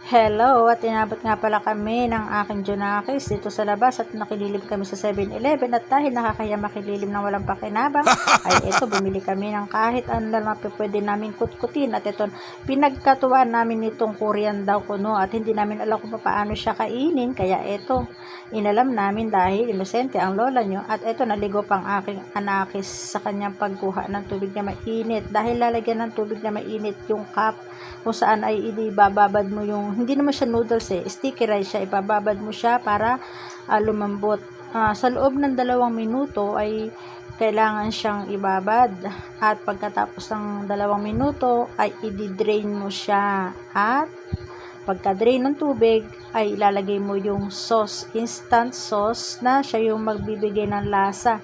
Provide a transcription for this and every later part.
Hello, at inabot nga pala kami ng aking Junakis dito sa labas at nakililim kami sa 7-Eleven at dahil nakakaya makililim ng walang pakinabang ay ito, bumili kami ng kahit ano na pwede namin kutkutin at ito, pinagkatuwaan namin itong Korean daw kuno at hindi namin alam kung paano siya kainin, kaya ito, inalam namin dahil inosente ang lola nyo at ito, naligo pang aking anakis sa kanyang pagkuha ng tubig na mainit dahil lalagyan ng tubig na mainit yung cup kung saan ay ibababad mo yung, hindi naman siya noodles sticky rice siya, ibababad mo siya para lumambot. Sa loob ng 2 minuto ay kailangan siyang ibabad at pagkatapos ng 2 minuto ay i-drain mo siya at pagka-drain ng tubig ay ilalagay mo yung sauce, instant sauce na siya yung magbibigay ng lasa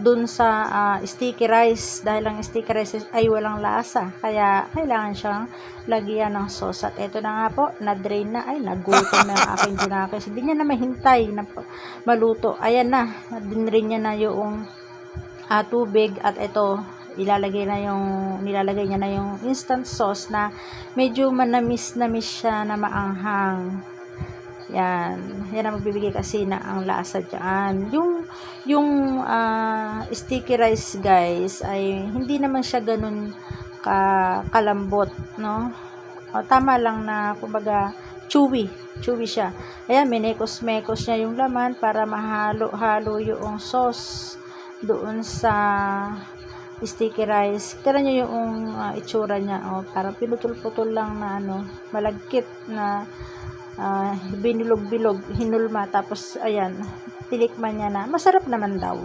dun sa sticky rice dahil ang sticky rice ay walang lasa kaya kailangan siyang lagyan ng sauce at ito na nga po, na-drain na, ay nagutom na ang aking Junakis, hindi niya na mahintay na maluto, ayan na, dinrain niya na yung tubig at ito nilalagay niya na yung instant sauce na medyo manamis siya na maanghang. Yan ang magbibigay kasi na ang lasa dyan. Yung sticky rice guys ay hindi naman siya ganun kalambot, no? Tama lang na kumbaga chewy siya. Ayan, minekos-mekos niya yung laman para mahalo-halo yung sauce doon sa sticky rice. Tira niyo yung itsura niya, parang pinutol-putol lang na malagkit na binilog-bilog, hinulma, tapos ayan, tinikman niya na masarap naman daw.